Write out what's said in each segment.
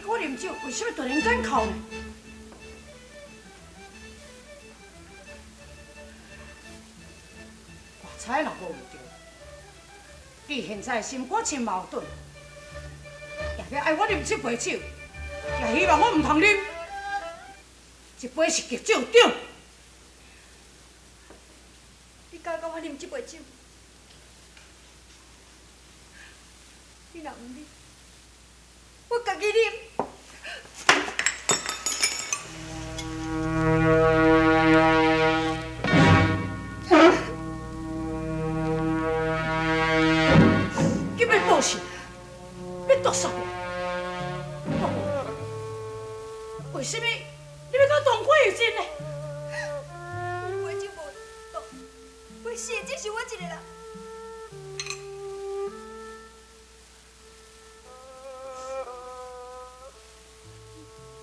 你喝啉酒，为什么突然间哭呢？我猜若无唔对，你现在心肝真矛盾，也要爱我啉这杯酒，也希望我唔通啉。这杯是吉酒酒。你敢甲我啉这杯酒？你若唔啉，我家己啉。你要做啥？要毒杀我？为什么你要甲动鬼针呢？杯酒无毒，杯死的只是我一个人。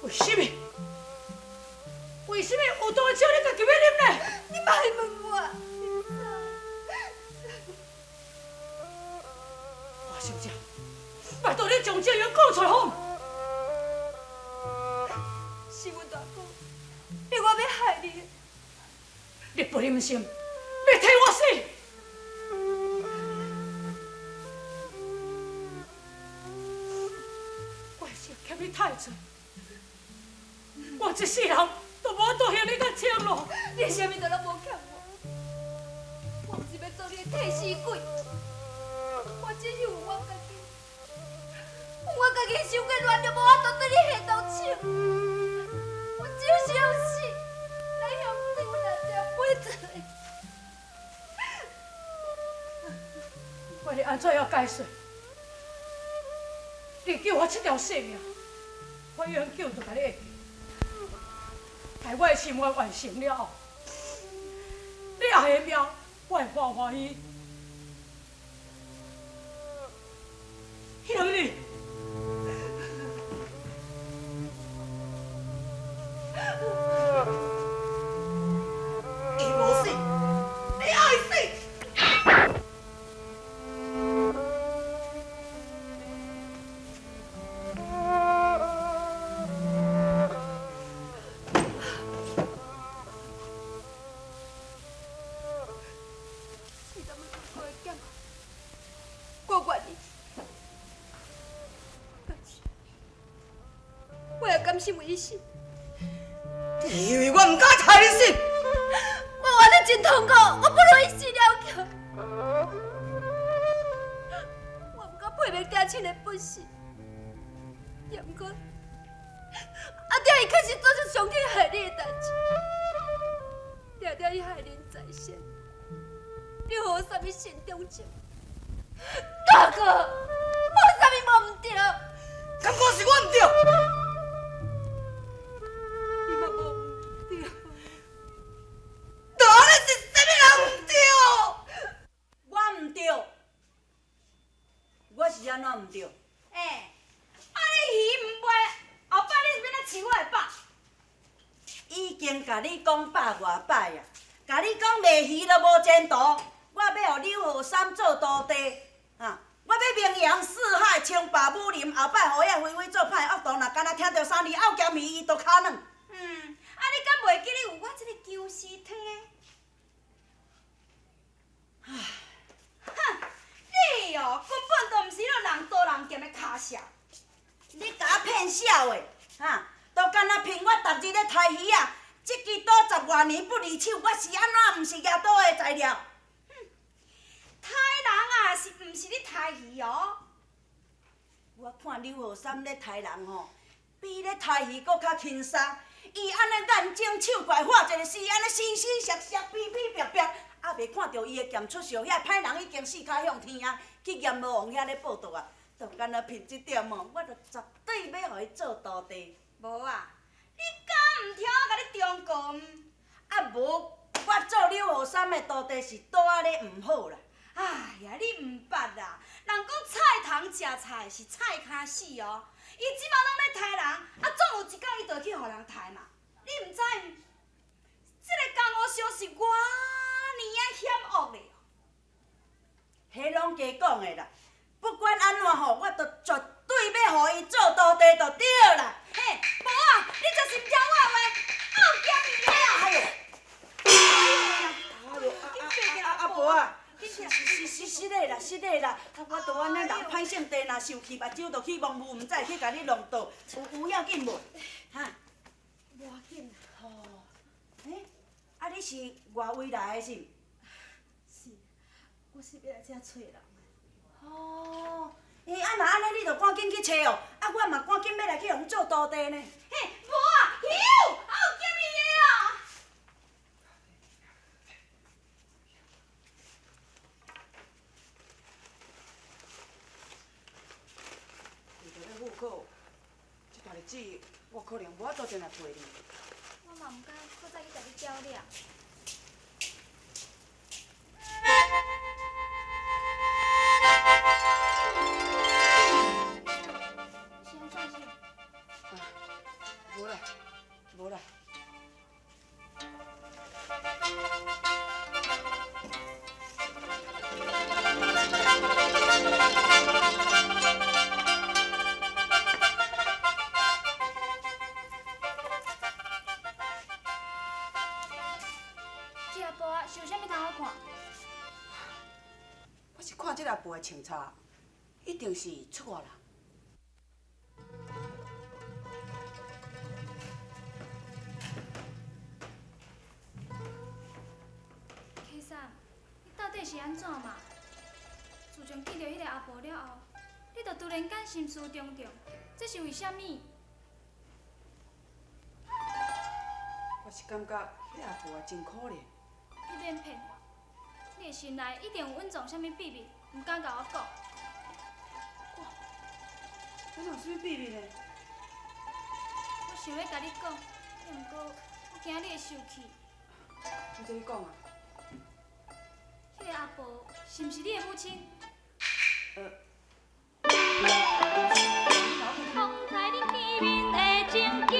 为什么？为什么有毒的酒你家己要啉呢？你莫问我，大小姐，拜托你将这样讲出来好吗？是阮大哥，是我要害你。你不忍心，要替我死？我是欠你太多，我一世人都无多向你甲请咯。你啥物都拢无欠我，我不是要做你的替死鬼，我只是有我家己，我家己受过乱，就无法度对你下刀手。我就是要死，来向对我那条尾嘴。我是安怎样解释？你救我这条性命，我愿救就甲你会记。待我的心愿完成了后，你爱的命，我会欢欢喜。兄弟，你无死，你爱死。你怎么做我的囝？我愿意，但是我也甘心为伊死。因为我唔敢杀你死。我活得真痛苦，我不如伊死了去。我唔敢配合爹亲的本事，也毋过阿爹伊确实做出上天害你的代志。爹爹伊害人在先，你有啥物心中情？大哥，我有啥物无唔对？敢讲是我唔对？你嘛无唔对。当然是什么人唔对？我唔对，我是安怎唔对？啊你鱼唔卖，后摆你是要来饲我的饱？已经甲你讲百外摆啊，甲你讲卖鱼都无前途，我要互刘浩三做徒弟，啊！我要名扬四海，称霸武林，后摆互遐微微做歹恶道，若敢若听到三字拗咸鱼，伊就脚软。啊你敢袂记你有我这个救尸汤的？哼，你哦根本都毋是那人刀人剑的卡下。你甲我骗笑的，哈！都敢若骗我逐日咧杀鱼啊！这支刀10多年不离手，我是安怎毋是野刀的材料？杀人啊，是毋是你杀鱼哦？我看刘浩三咧杀人吼，比咧杀鱼搁较轻松。伊安尼眼睛手怪画一个死，安尼死死涩涩、逼逼白白，还袂看到伊的剑出鞘，遐歹人已经四脚向天啊！去阎魔王遐咧报道啊！就干那凭这点哦，我就绝对要互伊做徒弟。无啊，你敢毋听我甲你忠告？啊无，我做刘浩三的徒弟是倒仔咧毋好啦。哎呀，你毋捌啦！人讲菜头食菜是菜骹死哦，伊即马拢咧杀人，啊总有一天伊就去互人杀嘛。你毋知？这个江湖上是偌尼啊险恶的哦。迄拢加讲的啦。不管安怎吼，我都绝对要互伊做徒弟。就对啦。嘿，无啊，你就是唔听我话，傲娇伊个啊！哎呦，阿婆啊，是的啦，是的啦，我都安尼人歹性地，若受气，目睭就去蒙雾，唔知会去甲你弄倒，有要紧无？哈？无要紧啦。哦，哎，啊，你是外围来的是？是，我是要来遮找人。哦，啊那安尼你就赶紧去找哦，啊我嘛赶紧要来去互做徒弟呢。嘿，无啊，有，啊有叫伊个啊。为着要赴考，这段日子我可能无法度再来陪你。我嘛毋敢搁再去甲你较量。是安怎是？啊，无啦，无啦。这阿婆啊，是有啥物通好看？我是看这个布的穿插，一定是出外人。K 三，你到底是安怎嘛？自从见到迄个阿婆了后，你就突然间心事重重，这是为虾米？我是感觉迄阿婆真可怜。你免骗我，你的心内一定有隐藏啥物秘密，毋敢甲我讲。我哪有啥物秘密呢？我想要甲你讲，毋过我惊你会生气。你这你讲啊？迄个阿婆是毋是你的母亲？风采恁见面的情景。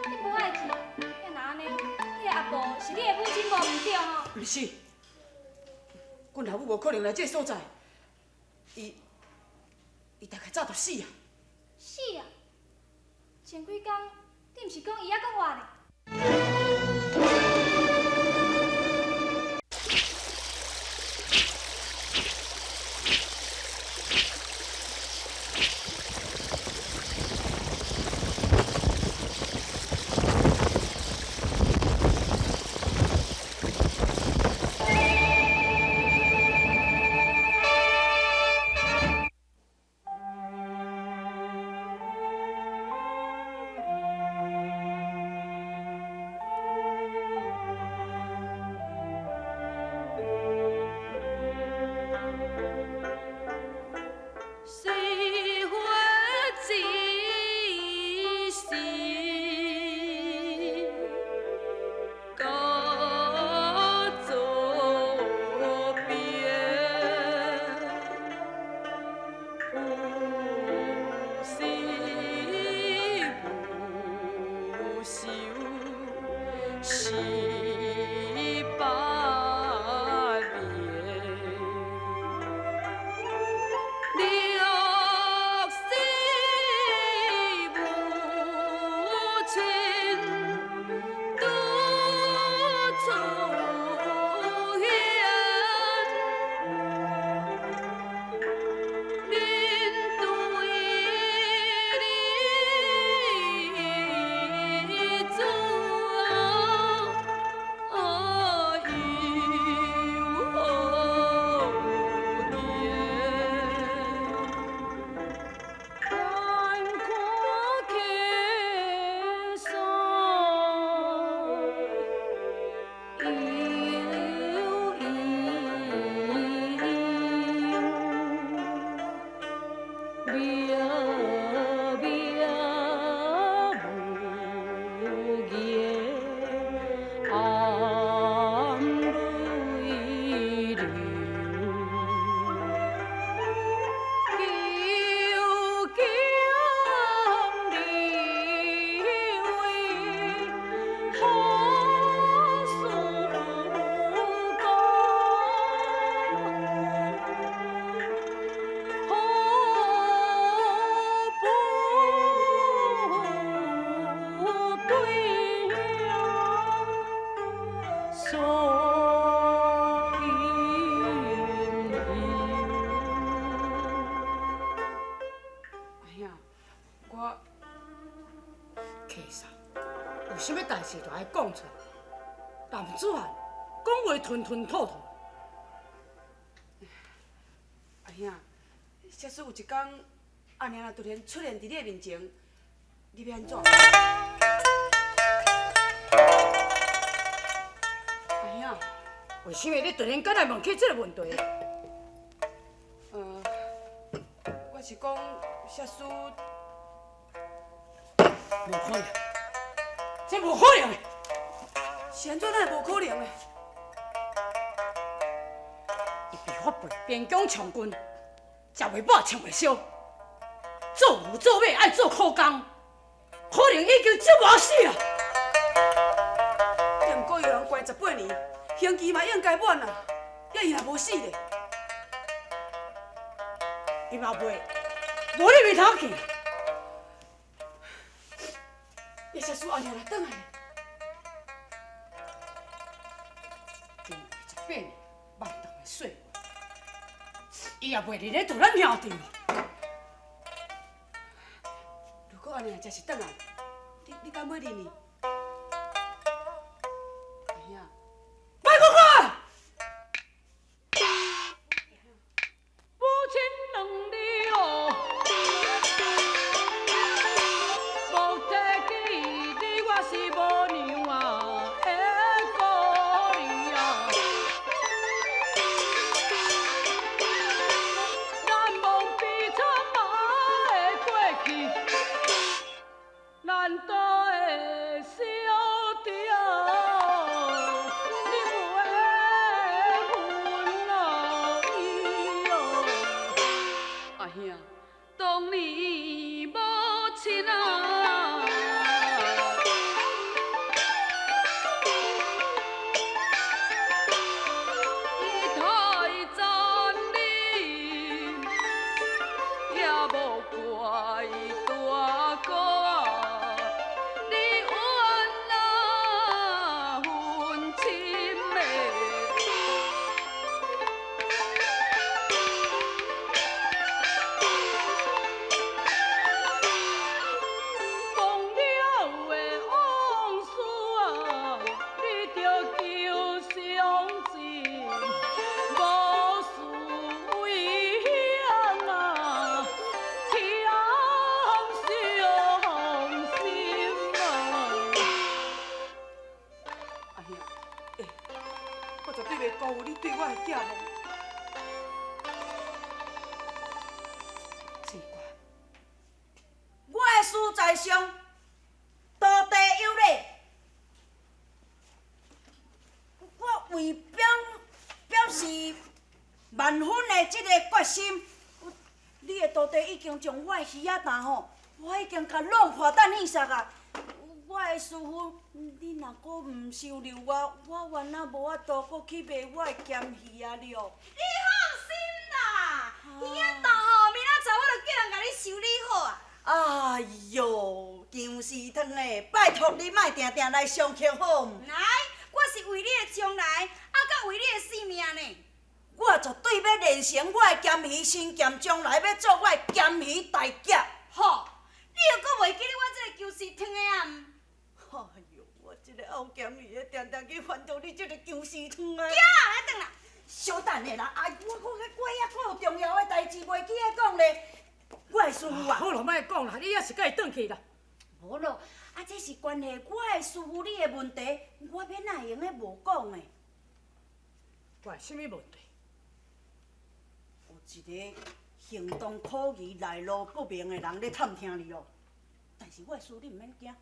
你不爱去，要哪安尼？迄个阿婆是你的母亲无毋对吼？不是，阮老母无可能来这个所在，伊大概早就死啊！死啊！前几工你毋是讲伊还阁活呢？有啥物代志就爱讲出来，但子汉讲话吞吞吐吐。阿兄，假使有一天阿娘若突然出现伫你的面前，你要安怎？阿兄，为什么你突然间来问起这个问题？我是讲，假使无可能，这无可能的。是安怎会无可能的？伊被发配边疆从军，食袂饱穿袂烧，做牛做马爱做苦工，可能已经折磨死啊！也毋过有人关18年，刑期嘛应该满啊，也伊若无死咧。伊嘛袂，无你袂头去。也假使阿娘若转来，经过18年漫长的岁月，伊也袂离咧住咱兄弟。如果阿娘真是转来，你敢要认伊？阿兄，别讲我！母亲两字哦，无提起你，我是无娘啊的故里啊。难忘悲惨马的过去，难道的小弟啊，你袂分老伊哦？阿兄，当年母亲啊，伊太残忍，也无怪大哥啊，你冤啊分亲的。忘了的往事啊，你着求相信，无事为乡啊，天伤心啊！阿兄，我绝对袂辜负你对我的寄望。奇怪，我的死在上，土地有理。我为表示万分的这个决心，你的土地已经将我的鱼仔蛋吼，我已经甲弄破蛋意杀啊！我的师傅，你若阁毋收留我原来无法度阁去卖我的咸鱼啊了。你放心啦，鱼仔大吼，明仔载我就叫人甲你修理好啊。哎哟，姜丝汤诶，拜托你莫定定来上客好毋？来，我是为你的将来，甲为你的性命呢。我绝对要练成我的咸鱼身剑，将来要做我的咸鱼大侠。吼，你又阁袂记得我这个姜丝汤的啊？哎哟，我这个熬咸鱼的，定定去烦恼你这个姜丝汤啊！行啦，来转啦。小等下啦，哎，我还有重要的代志袂记咧讲咧。我的师傅啊，好了，莫讲啦，你也是该转去啦。无咯，啊，这是关系我的师傅你的问题，我免哪会用咧无讲的。怪什么问题？有一个行动可疑、来路不明的人咧探听你哦。但是我的师你毋免惊，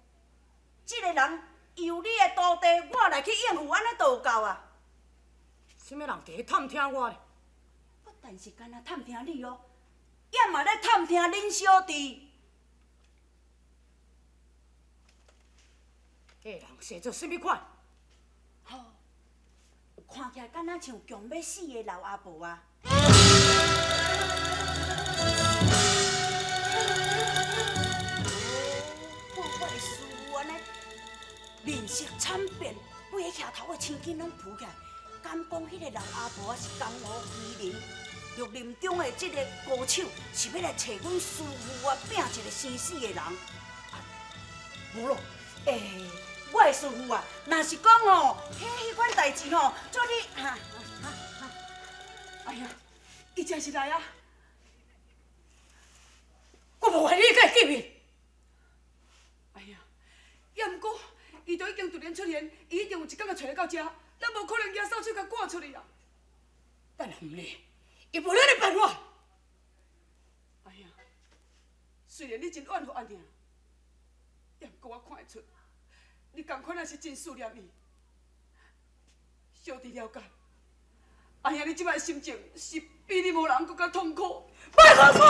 这个人由你的徒弟，我来去应付，安尼就有够啊。什么人伫咧探听我呢？不但是干那探听你哦，也嘛咧探听恁小弟。迄人生做什么款？吼、看起来敢若像强要死的老阿婆啊！我的师傅安尼面色惨变，背徛头的青筋拢浮起来，敢讲迄个老阿婆是江湖奇人？玉林中的这个高手是要来找阮师傅啊，拼一个生死的人。啊，无咯，我的师傅啊，若是讲哦，迄款代志吼，做你哎呀，伊真是来啊！我无话你该见面。哎呀，也毋过，伊都已经突然出现，伊一定有一天会找到这，咱无可能举手手甲赶出去啊！但毋哩，伊无咱的办法。哎呀，虽然你真怨恨安尼，也毋过我看会出，你同款也是真思念伊。小弟了解，哎呀，你即摆心情是比你无人更加痛苦。别说错！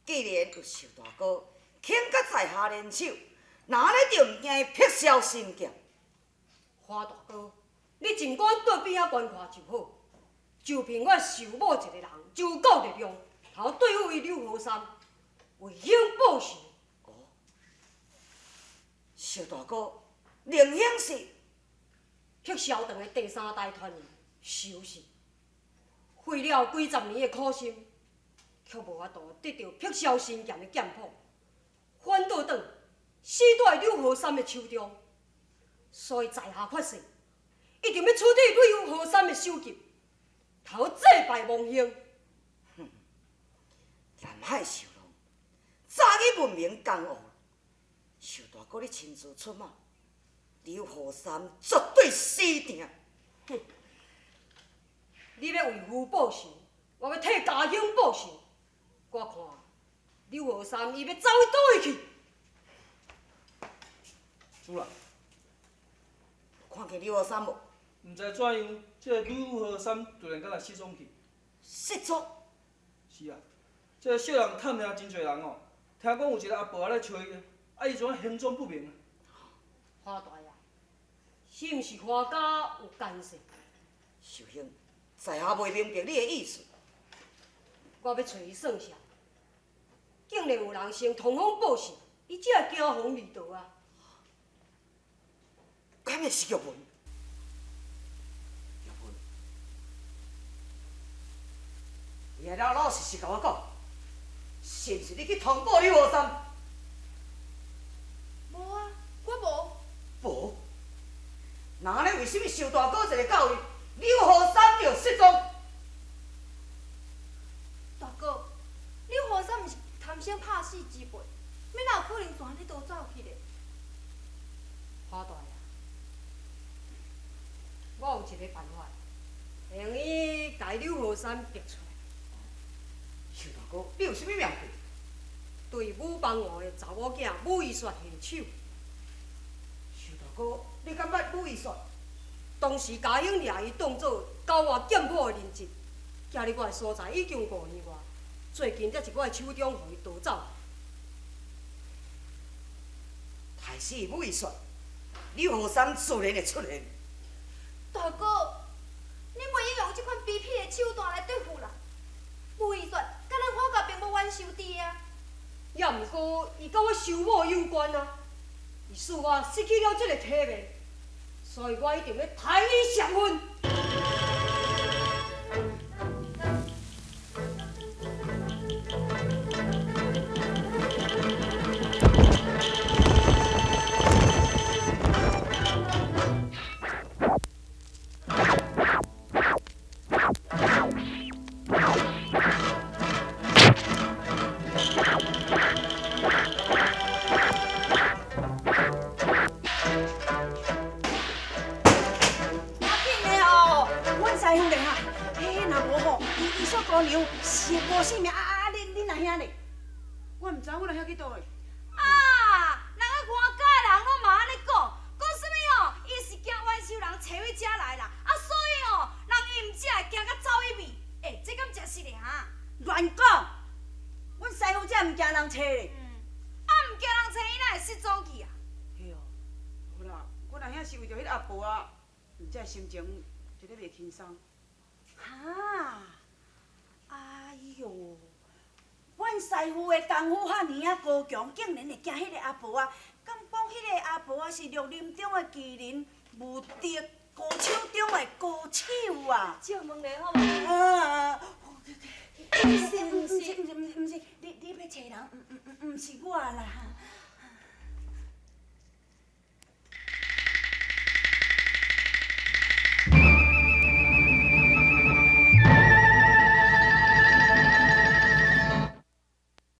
既然有寿大哥肯甲在下联手，哪咧就毋惊伊撇销身剑？花大哥，你尽管倒边仔观看就好。就凭我寿某一个人，就有够力量，通对付伊刘和山，为兄报仇。寿大哥，宁显是撇销长的第三代传人寿氏，费了几十年的苦心，却无法度得到撇销神剑的剑谱，反倒转死在刘和山的手中。所以在下发誓，一定要处理对付和山的首级，通祭拜亡兄。南海寿龙，早已闻名江湖。寿大哥，你亲自出马，刘和山绝对死定。你要为父报仇，我要替家乡报仇。我看刘和山伊要走去倒去。主人，看见刘和山无？毋知怎样，这个吕和山突然间来失踪去。失踪？是啊，这个小人探听真侪人哦，听讲有一个阿婆咧找伊，啊伊怎啊行踪不明？花大爷，是毋是花家有干涉？寿兄，在下袂明白你的意思。我要找伊算账，竟然有人先通风报信，伊才会惊风未逃啊！敢会是玉文？玉文，你还老实实甲我讲，是毋是你去通报刘和山？无啊，我无。无。那安尼为什么寿大哥一个到位，刘和山就失踪？大哥，你和尚毋是贪生怕死之辈，要哪有可能全安尼逃走去咧？花大爷，我有一个办法，会用伊甲刘浩山逼出来。秀大哥，你有啥物妙计？对武邦王的查某囝武义雪下手。秀大哥，你敢捌武义雪？当时家兄掠伊当做交换剑谱的人质，寄入我的所在已经5年外，最近才伫我的手中互伊夺走。害死武义雪，刘浩山自然会出现。大哥，你袂用这款卑鄙的手段来对付人。武义说，甲咱花家并无冤仇伫啊。也毋过，伊甲我收某有关啊，伊使我失去了这个体面，所以我一定要抬伊上坟。师兄弟哈，若无吼，伊说姑娘是无性命恁阿兄咧？我毋知，我来遐去倒的。啊！人个官家的人拢嘛安尼讲，讲什么吼？伊是惊冤仇人找伊遮来啦，所以吼，人伊毋只会惊甲走一味。这敢真实咧哈？乱讲！阮师傅才毋惊人找咧。毋惊人找伊，哪会失踪去啊？嘿哦，好啦，我来遐是为着迄阿婆啊，才心情一直袂轻松。哈！哎哟，阮师傅的功夫遐尼啊高强，竟然会惊迄个阿婆啊！敢讲迄个阿婆啊是绿林中的麒麟，无敌高手中的高手啊！借问咧好无？啊！毋是，你要找人，毋是我啦。